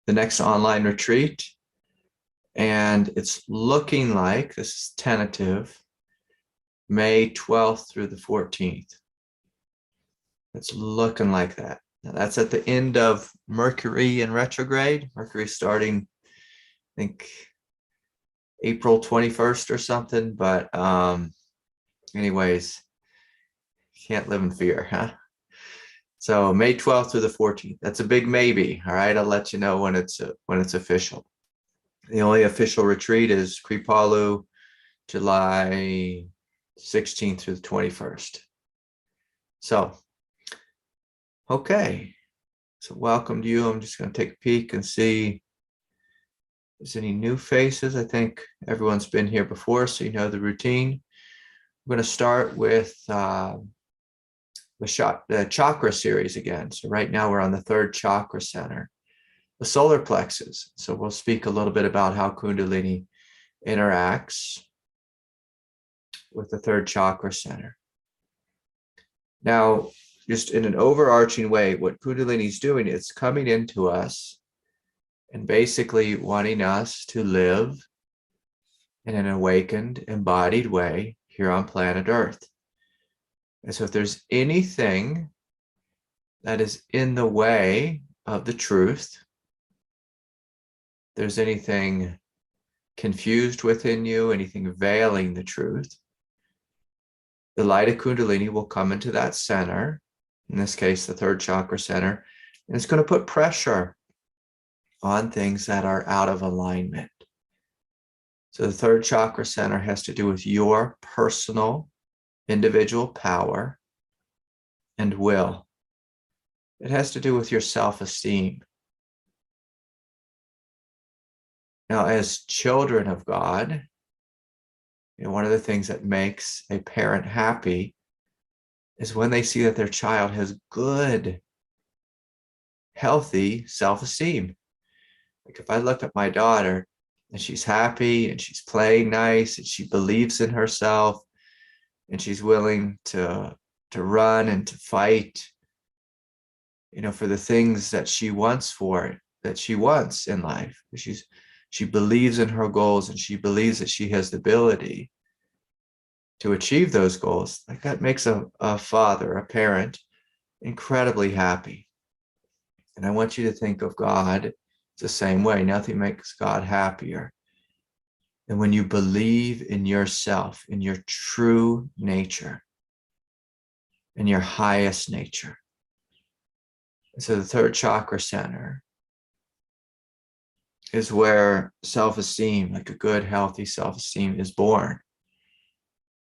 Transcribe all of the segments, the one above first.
the next online retreat. And it's looking like, this is tentative, May 12th through the 14th. It's looking like that. Now that's at the end of Mercury in retrograde. Mercury starting, I think, April 21st or something. But anyways, can't live in fear, huh? So May 12th through the 14th. That's a big maybe. All right, I'll let you know when it's official. The only official retreat is Kripalu, July 16th through the 21st. So, okay. So welcome to you. I'm just going to take a peek and see if there's any new faces. I think everyone's been here before, so you know the routine. We're going to start with the chakra series again. So right now we're on the third chakra center, the solar plexus. So we'll speak a little bit about how Kundalini interacts with the third chakra center. Now, just in an overarching way, what Kundalini is doing, it's coming into us and basically wanting us to live in an awakened, embodied way here on planet Earth. And so if there's anything that is in the way of the truth, there's anything confused within you, anything veiling the truth, the light of Kundalini will come into that center, in this case, the third chakra center, and it's going to put pressure on things that are out of alignment. So the third chakra center has to do with your personal, individual power and will. It has to do with your self-esteem. Now, as children of God, one of the things that makes a parent happy is when they see that their child has good, healthy self-esteem. Like if I look at my daughter and she's happy and she's playing nice and she believes in herself and she's willing to run and to fight, for the things that she wants in life. She believes in her goals and she believes that she has the ability to achieve those goals. Like that makes a father, a parent, incredibly happy. And I want you to think of God the same way. Nothing makes God happier than when you believe in yourself, in your true nature, in your highest nature. And so the third chakra center is where self-esteem, like a good, healthy self-esteem, is born.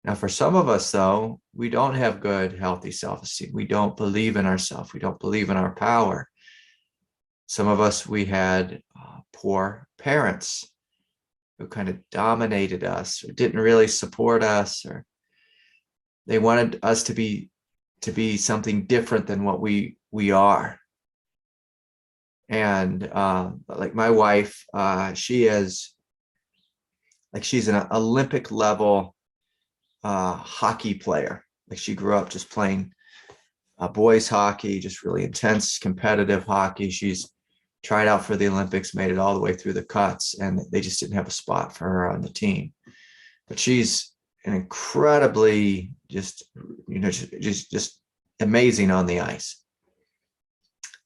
Now, for some of us, though, we don't have good, healthy self-esteem. We don't believe in ourselves. We don't believe in our power. Some of us, we had poor parents who kind of dominated us or didn't really support us, or they wanted us to be something different than what we are. And like my wife, she's an Olympic level hockey player. Like she grew up just playing boys hockey, just really intense competitive hockey. She's tried out for the Olympics, made it all the way through the cuts, and they just didn't have a spot for her on the team. But she's an incredibly just amazing on the ice.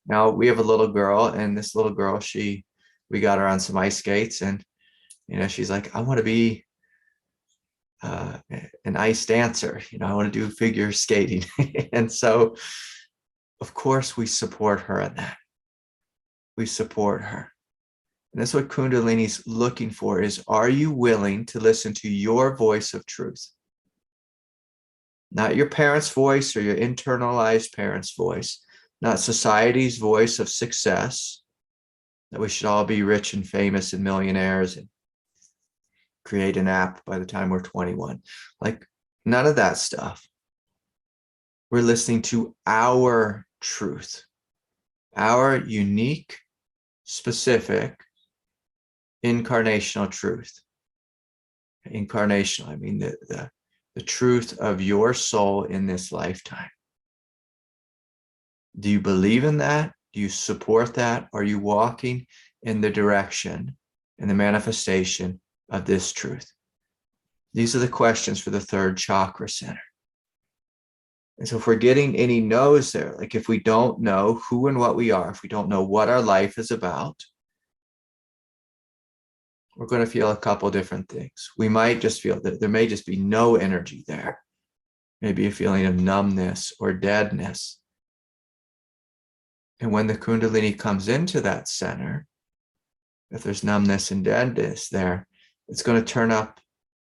Now we have a little girl, and this little girl, we got her on some ice skates, and she's like, I want to be an ice dancer. I want to do figure skating. And so, of course, we support her in that. We support her. And that's what Kundalini's looking for is, are you willing to listen to your voice of truth? Not your parents' voice or your internalized parents' voice, not society's voice of success, that we should all be rich and famous and millionaires and create an app by the time we're 21. Like none of that stuff. We're listening to our truth, our unique, specific, incarnational truth. Incarnational, I mean the truth of your soul in this lifetime. Do you believe in that? Do you support that? Are you walking in the direction and the manifestation of this truth? These are the questions for the third chakra center. And so if we're getting any no's there, like if we don't know who and what we are, if we don't know what our life is about, we're going to feel a couple different things. We might just feel that there may just be no energy there. Maybe a feeling of numbness or deadness. And when the Kundalini comes into that center, if there's numbness and deadness there, it's going to turn up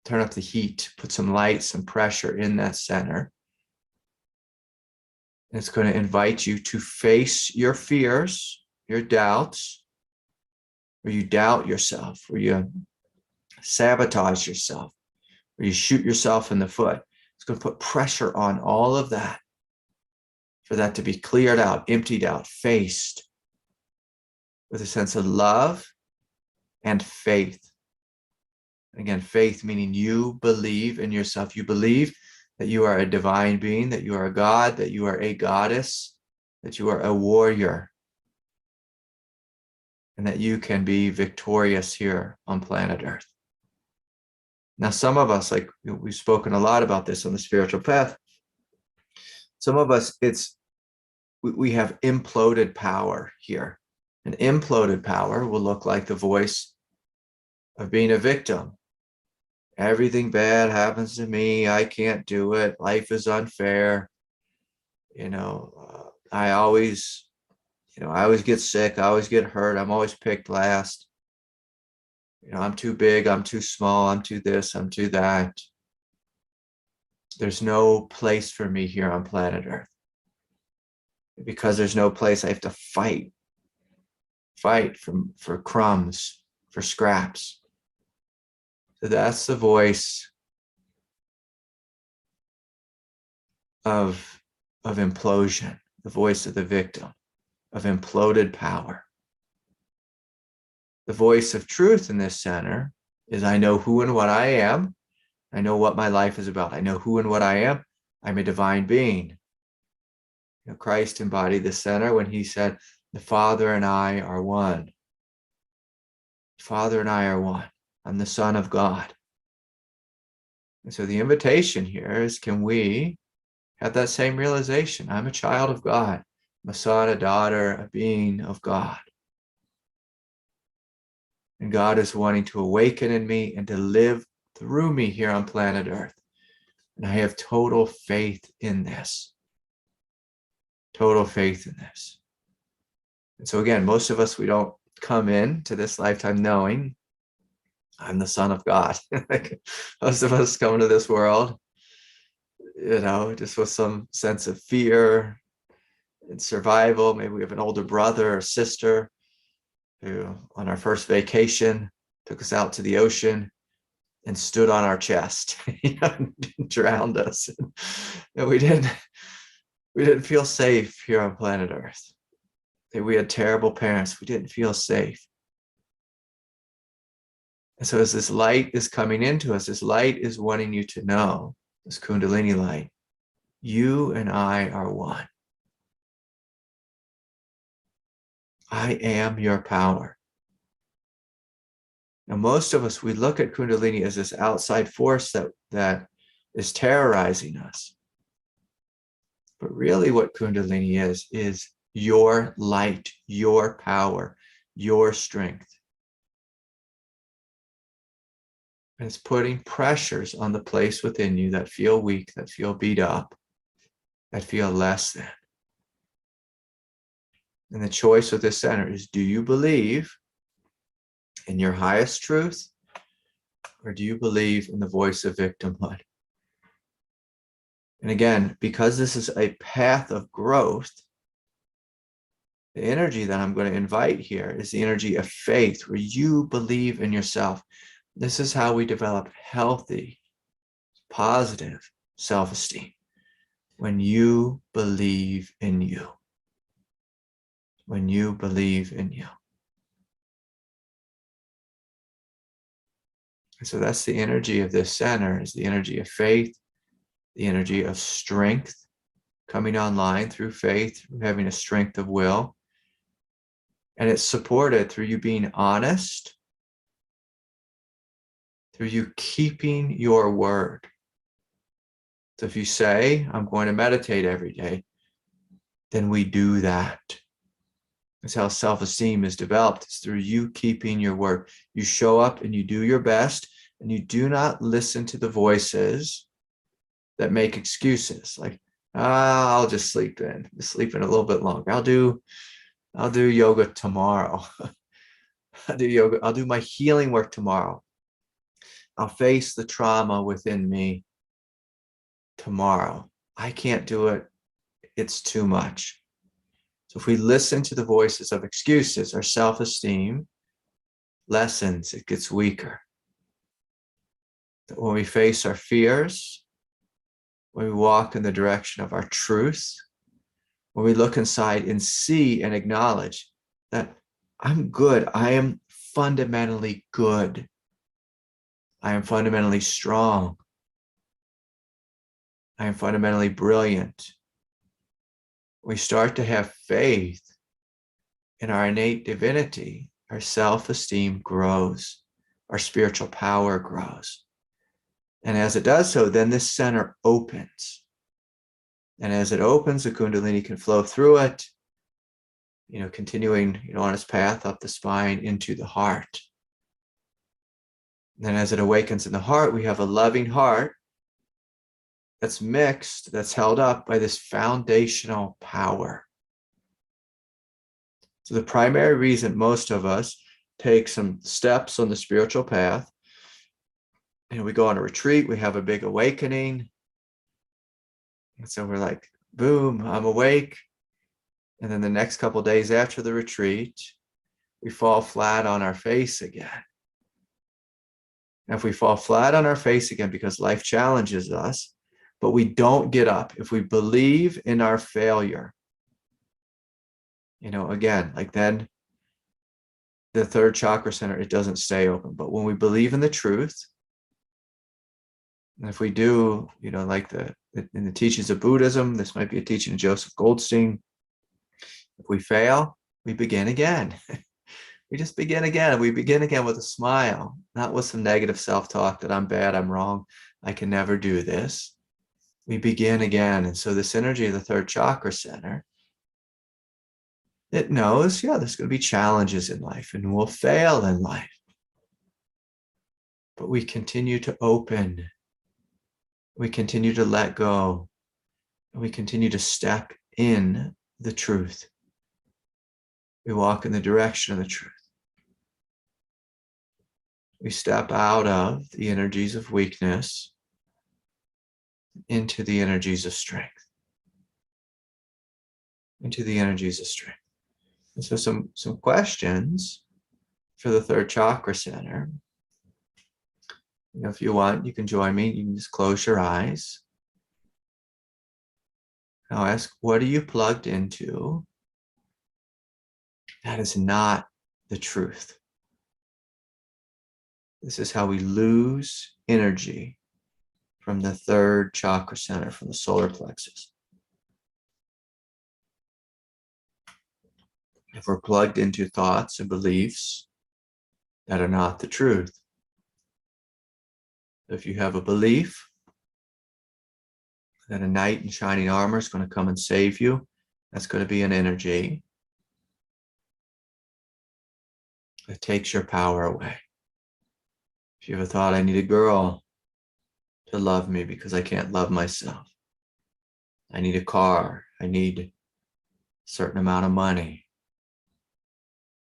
the heat, put some light, some pressure in that center. And it's going to invite you to face your fears, your doubts, where you doubt yourself, where you sabotage yourself, where you shoot yourself in the foot. It's going to put pressure on all of that for that to be cleared out, emptied out, faced with a sense of love and faith. Again, faith meaning you believe in yourself. You believe that you are a divine being, that you are a god, that you are a goddess, that you are a warrior, and that you can be victorious here on planet Earth. Now, some of us, like we've spoken a lot about this on the spiritual path, some of us, we have imploded power here. An imploded power will look like the voice of being a victim. Everything bad happens to me. I can't do it. Life is unfair. I always get sick. I always get hurt. I'm always picked last. I'm too big. I'm too small. I'm too this. I'm too that. There's no place for me here on planet Earth. Because there's no place, I have to fight for crumbs, for scraps. So that's the voice of implosion, the voice of the victim, of imploded power. The voice of truth in this center is I know who and what I am. I know what my life is about. I know who and what I am. I'm a divine being. Christ embodied the center when he said, the Father and I are one. Father and I are one. I'm the Son of God. And so the invitation here is, can we have that same realization? I'm a child of God. I'm a son, a daughter, a being of God. And God is wanting to awaken in me and to live through me here on planet Earth. And I have total faith in this. Total faith in this. And so again, most of us, we don't come in to this lifetime knowing I'm the Son of God. Most of us come to this world, just with some sense of fear and survival. Maybe we have an older brother or sister who, on our first vacation, took us out to the ocean and stood on our chest, and drowned us. And we didn't feel safe here on planet Earth. We had terrible parents. We didn't feel safe. And so as this light is coming into us, this light is wanting you to know, this Kundalini light, you and I are one. I am your power. Now, most of us, we look at Kundalini as this outside force that is terrorizing us. But really what Kundalini is your light, your power, your strength. And it's putting pressures on the place within you that feel weak, that feel beat up, that feel less than. And the choice with this center is, do you believe in your highest truth, or do you believe in the voice of victimhood? And again, because this is a path of growth, the energy that I'm going to invite here is the energy of faith, where you believe in yourself. This is how we develop healthy, positive self-esteem. When you believe in you. When you believe in you. And so that's the energy of this center, is the energy of faith, the energy of strength coming online through faith, having a strength of will. And it's supported through you being honest, through you keeping your word. So if you say, I'm going to meditate every day, then we do that. That's how self-esteem is developed. It's through you keeping your word. You show up and you do your best, and you do not listen to the voices that make excuses like, I'll just sleep in a little bit longer. I'll do yoga tomorrow. I'll do yoga. I'll do my healing work tomorrow. I'll face the trauma within me tomorrow. I can't do it. It's too much. So if we listen to the voices of excuses, our self-esteem lessens, it gets weaker. When we face our fears, when we walk in the direction of our truth, when we look inside and see and acknowledge that I'm good, I am fundamentally good, I am fundamentally strong, I am fundamentally brilliant. We start to have faith in our innate divinity, our self-esteem grows, our spiritual power grows. And as it does so, then this center opens. And as it opens, the Kundalini can flow through it, continuing, on its path up the spine into the heart. And then as it awakens in the heart, we have a loving heart that's mixed, that's held up by this foundational power. So the primary reason most of us take some steps on the spiritual path, we go on a retreat, we have a big awakening. And so we're like, boom, I'm awake. And then the next couple of days after the retreat, we fall flat on our face again. And if we fall flat on our face again because life challenges us, but we don't get up, if we believe in our failure, again, like then the third chakra center, it doesn't stay open. But when we believe in the truth, and if we do, like in the teachings of Buddhism, this might be a teaching of Joseph Goldstein, if we fail, we begin again. We just begin again. We begin again with a smile, not with some negative self-talk that I'm bad, I'm wrong, I can never do this. We begin again. And so this energy of the third chakra center, it knows, there's going to be challenges in life and we'll fail in life. But we continue to open. We continue to let go. And we continue to step in the truth. We walk in the direction of the truth. We step out of the energies of weakness into the energies of strength. Into the energies of strength. And so some questions for the third chakra center. If you want, you can join me. You can just close your eyes. I'll ask, what are you plugged into? That is not the truth. This is how we lose energy from the third chakra center, from the solar plexus. If we're plugged into thoughts and beliefs that are not the truth. If you have a belief that a knight in shining armor is going to come and save you, that's going to be an energy that takes your power away. If you ever thought, I need a girl to love me because I can't love myself. I need a car. I need a certain amount of money.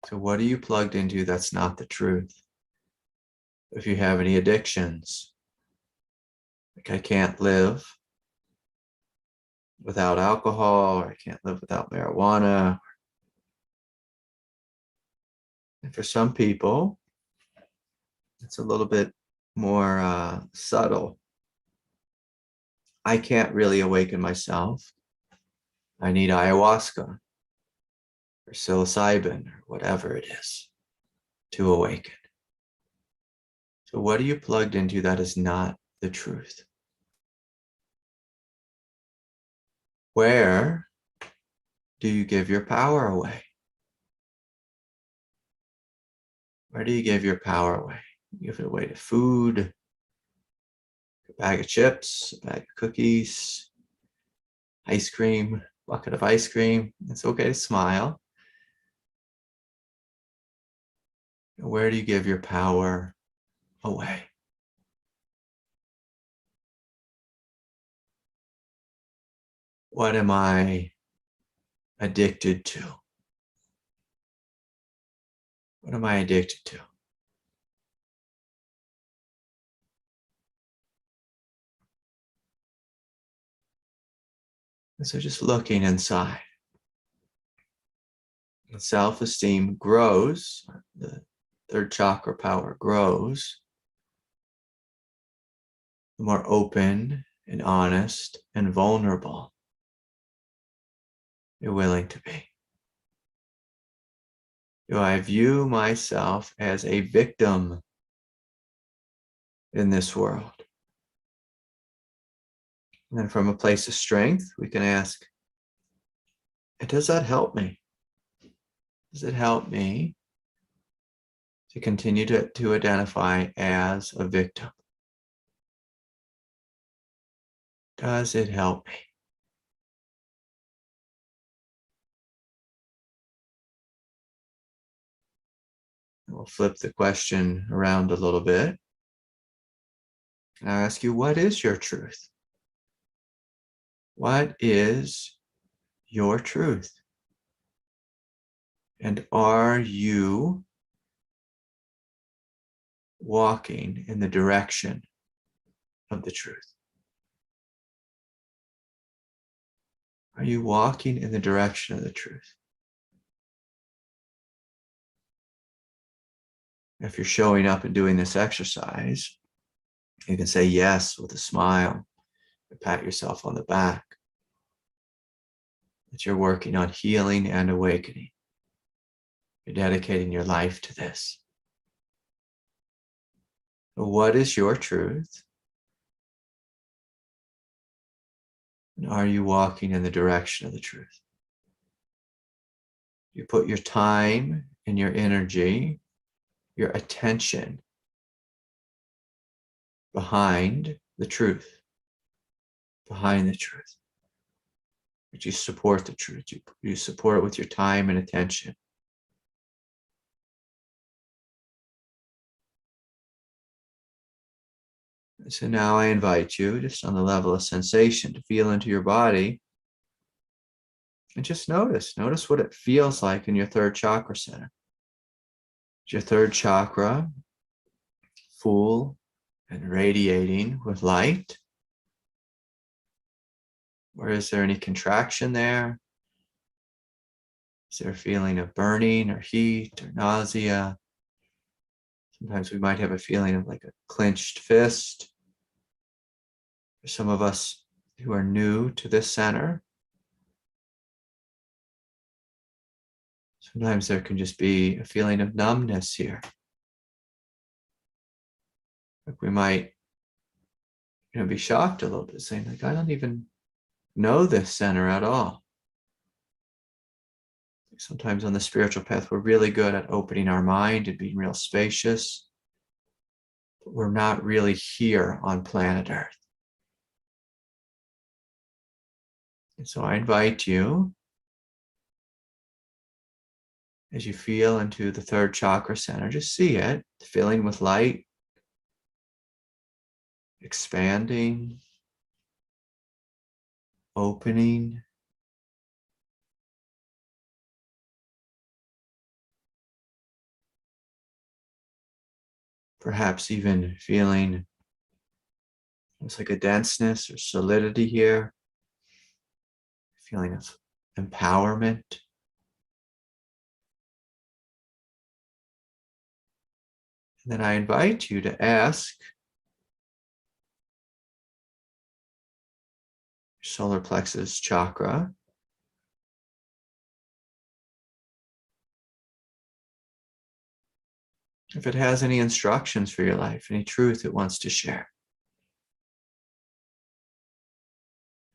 So what are you plugged into that's not the truth? If you have any addictions, like I can't live without alcohol, or I can't live without marijuana. And for some people, it's a little bit more subtle. I can't really awaken myself. I need ayahuasca or psilocybin or whatever it is to awaken. So what are you plugged into that is not the truth? Where do you give your power away? Where do you give your power away? You give it away to food, a bag of chips, a bag of cookies, ice cream, bucket of ice cream. It's okay to smile. Where do you give your power away? What am I addicted to? What am I addicted to? And so just looking inside. The self-esteem grows, the third chakra power grows, the more open and honest and vulnerable you're willing to be. Do I view myself as a victim in this world? And then from a place of strength, we can ask, does that help me? Does it help me to continue to identify as a victim? Does it help me? We'll flip the question around a little bit. And I'll ask you, what is your truth? What is your truth? And are you walking in the direction of the truth? Are you walking in the direction of the truth? If you're showing up and doing this exercise, you can say yes with a smile and pat yourself on the back. That you're working on healing and awakening. You're dedicating your life to this. What is your truth? And are you walking in the direction of the truth? You put your time and your energy, your attention behind the truth, behind the truth. But you support the truth. You support it with your time and attention. So now I invite you, just on the level of sensation, to feel into your body and just notice what it feels like in your third chakra center. Is your third chakra full and radiating with light? Or is there any contraction there? Is there a feeling of burning or heat or nausea? Sometimes we might have a feeling of like a clenched fist. For some of us who are new to this center, sometimes there can just be a feeling of numbness here. Like we might, be shocked a little bit, saying like, I don't even know this center at all. Sometimes on the spiritual path, we're really good at opening our mind and being real spacious, but we're not really here on planet Earth. And so I invite you, as you feel into the third chakra center, just see it, filling with light, expanding, opening. Perhaps even feeling almost like a denseness or solidity here, feeling of empowerment. And then I invite you to ask your solar plexus chakra if it has any instructions for your life, any truth it wants to share.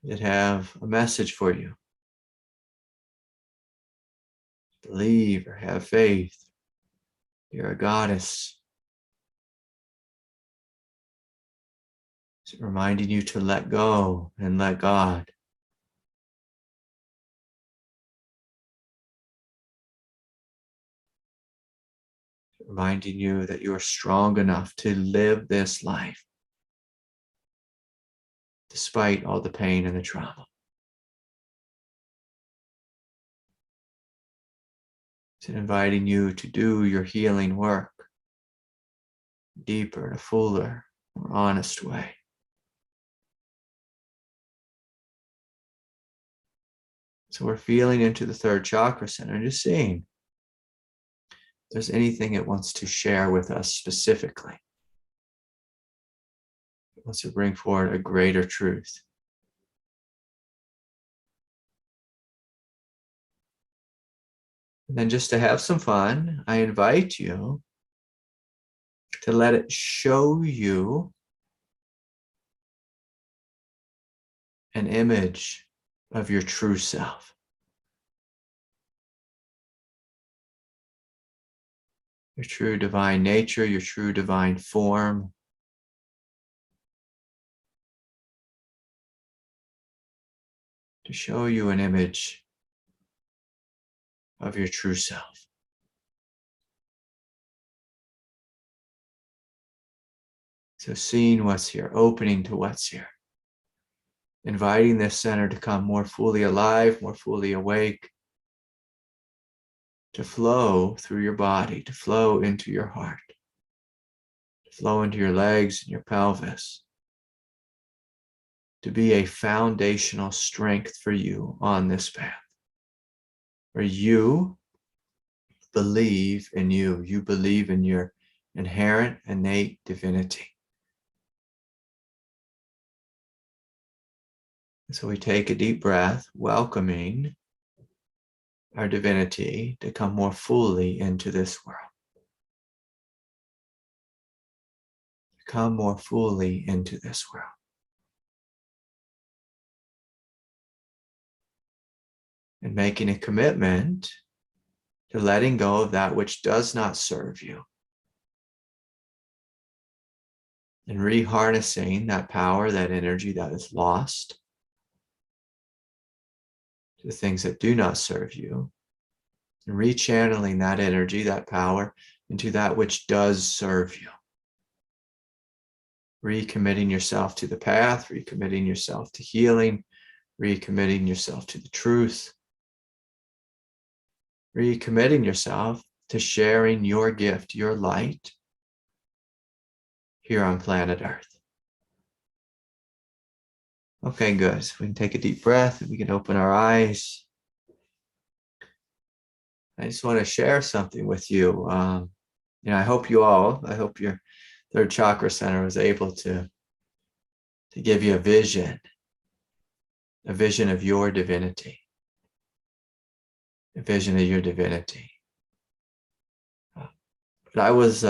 Does it have a message for you? Believe or have faith. You're a goddess. It's reminding you to let go and let God. Reminding you that you are strong enough to live this life despite all the pain and the trauma. It's inviting you to do your healing work deeper, in a fuller, more honest way. So we're feeling into the third chakra center and just seeing if there's anything it wants to share with us specifically. It wants to bring forward a greater truth. And then just to have some fun, I invite you to let it show you an image of your true self. Your true divine nature, your true divine form. To show you an image of your true self. So seeing what's here, opening to what's here. Inviting this center to come more fully alive, more fully awake. To flow through your body, to flow into your heart. To flow into your legs and your pelvis. To be a foundational strength for you on this path. Where you believe in you. You believe in your inherent, innate divinity. So we take a deep breath, welcoming our divinity to come more fully into this world. To come more fully into this world. And making a commitment to letting go of that which does not serve you. And reharnessing that power, that energy that is lost to the things that do not serve you, and rechanneling that energy, that power, into that which does serve you. Recommitting yourself to the path, recommitting yourself to healing, recommitting yourself to the truth, recommitting yourself to sharing your gift, your light, here on planet Earth. Okay, good. So we can take a deep breath and we can open our eyes. I just want to share something with you. I hope your third chakra center was able to give you a vision of your divinity, a vision of your divinity. But I was, the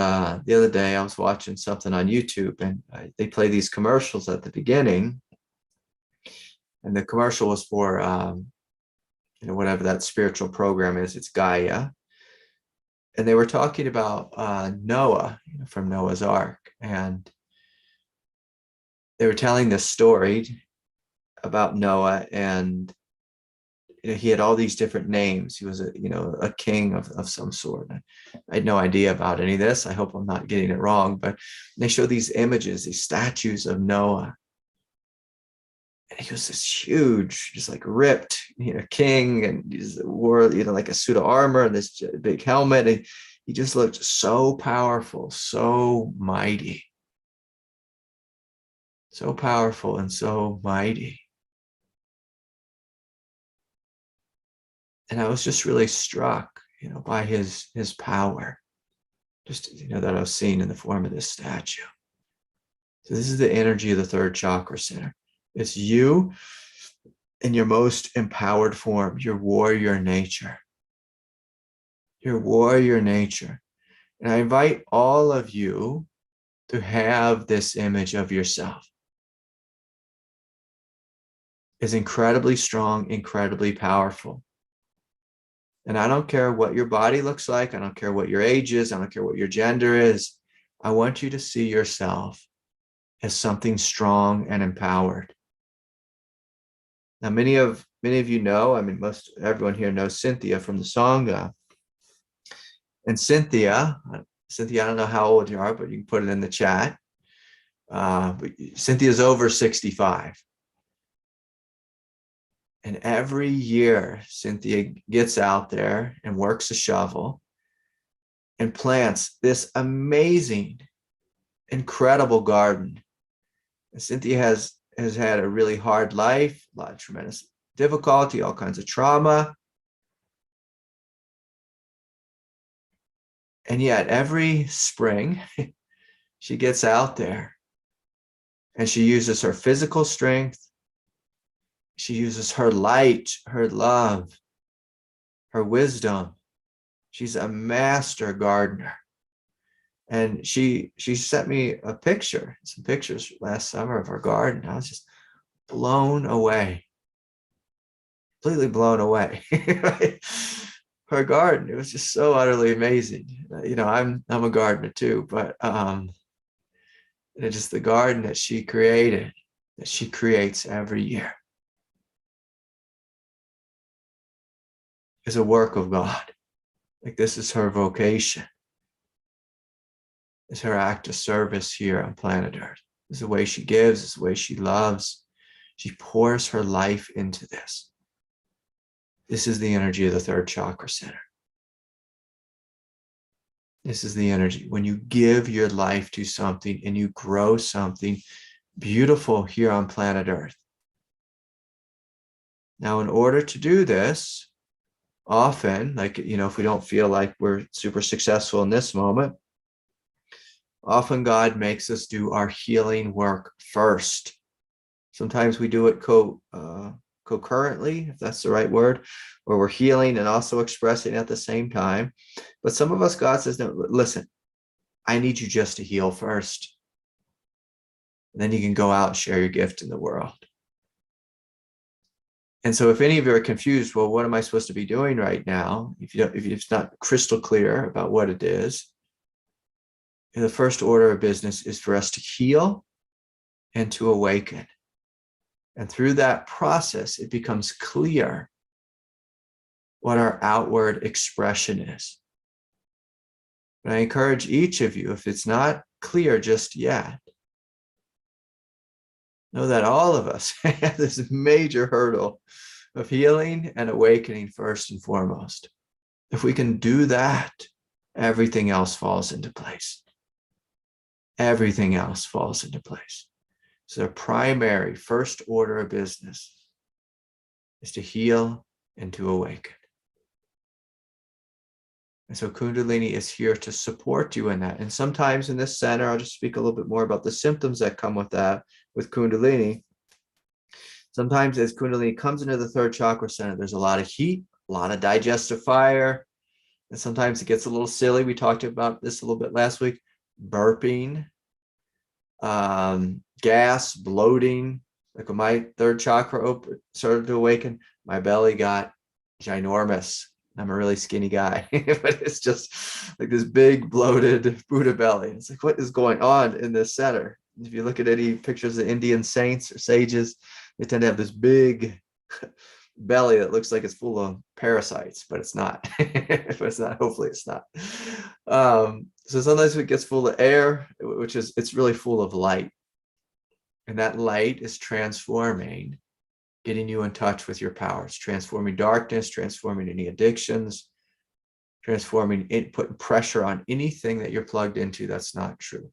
other day, I was watching something on YouTube and they play these commercials at the beginning. And the commercial was for, whatever that spiritual program is, it's Gaia. And they were talking about Noah, from Noah's Ark. And they were telling this story about Noah, and he had all these different names. He was a king of some sort. I had no idea about any of this. I hope I'm not getting it wrong, but they show these images, these statues of Noah. And he was this huge, just like ripped, king, and he wore, like a suit of armor and this big helmet. And he just looked so powerful, so mighty. So powerful and so mighty. And I was just really struck, by his power, just, that I was seeing in the form of this statue. So this is the energy of the third chakra center. It's you in your most empowered form, your warrior nature. Your warrior nature. And I invite all of you to have this image of yourself. It's incredibly strong, incredibly powerful. And I don't care what your body looks like. I don't care what your age is. I don't care what your gender is. I want you to see yourself as something strong and empowered. Now, many of you know, I mean, most everyone here knows Cynthia from the Sangha. And Cynthia, I don't know how old you are, but you can put it in the chat. But Cynthia's over 65. And every year, Cynthia gets out there and works a shovel and plants this amazing, incredible garden. And Cynthia has had a really hard life, a lot of tremendous difficulty, all kinds of trauma. And yet every spring, she gets out there and she uses her physical strength. She uses her light, her love, her wisdom. She's a master gardener. And she sent me some pictures last summer of her garden. I was just blown away, completely blown away. Her garden, it was just so utterly amazing. You know, I'm a gardener too, but just the garden that she created, that she creates every year, is a work of God. Like, this is her vocation. It's her act of service here on planet Earth. It's the way she gives, it's the way she loves. She pours her life into this. This is the energy of the third chakra center. This is the energy. When you give your life to something and you grow something beautiful here on planet Earth. Now, in order to do this, often, like, you know, if we don't feel like we're super successful in this moment, often God makes us do our healing work first. Sometimes we do it concurrently, if that's the right word, where we're healing and also expressing at the same time. But some of us, God says, no, listen, I need you just to heal first. And then you can go out and share your gift in the world. And so if any of you are confused, well, what am I supposed to be doing right now? If it's not crystal clear about what it is, the first order of business is for us to heal and to awaken. And through that process, it becomes clear what our outward expression is. And I encourage each of you, if it's not clear just yet, know that all of us have this major hurdle of healing and awakening first and foremost. If we can do that, everything else falls into place. Everything else falls into place. So the primary first order of business is to heal and to awaken. And so Kundalini is here to support you in that. And sometimes in this center, I'll just speak a little bit more about the symptoms that come with that, with Kundalini. Sometimes as Kundalini comes into the third chakra center, there's a lot of heat, a lot of digestive fire. And sometimes it gets a little silly. We talked about this a little bit last week. Burping, gas, bloating. Like when my third chakra started to awaken, my belly got ginormous. I'm a really skinny guy, but it's just like this big bloated Buddha belly. It's like, what is going on in this center? If you look at any pictures of Indian saints or sages, they tend to have this big belly that looks like it's full of parasites, but it's not. Hopefully it's not. So sometimes it gets full of air, it's really full of light. And that light is transforming, getting you in touch with your powers, transforming darkness, transforming any addictions, transforming it, putting pressure on anything that you're plugged into that's not true.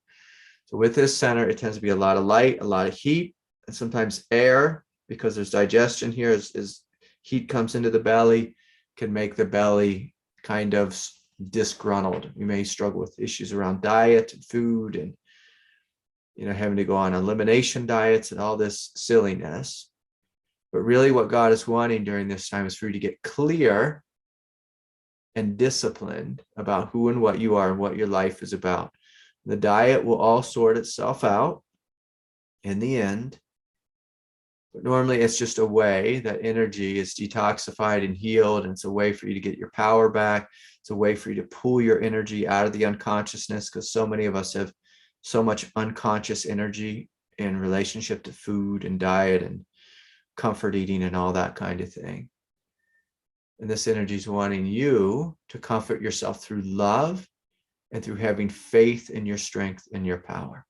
So with this center, it tends to be a lot of light, a lot of heat, and sometimes air, because there's digestion here, as heat comes into the belly, can make the belly kind of disgruntled. You may struggle with issues around diet and food and, you know, having to go on elimination diets and all this silliness. But really what God is wanting during this time is for you to get clear and disciplined about who and what you are and what your life is about. The diet will all sort itself out in the end. But normally it's just a way that energy is detoxified and healed, and it's a way for you to get your power back. It's a way for you to pull your energy out of the unconsciousness, because so many of us have so much unconscious energy in relationship to food and diet and comfort eating and all that kind of thing. And this energy is wanting you to comfort yourself through love and through having faith in your strength and your power.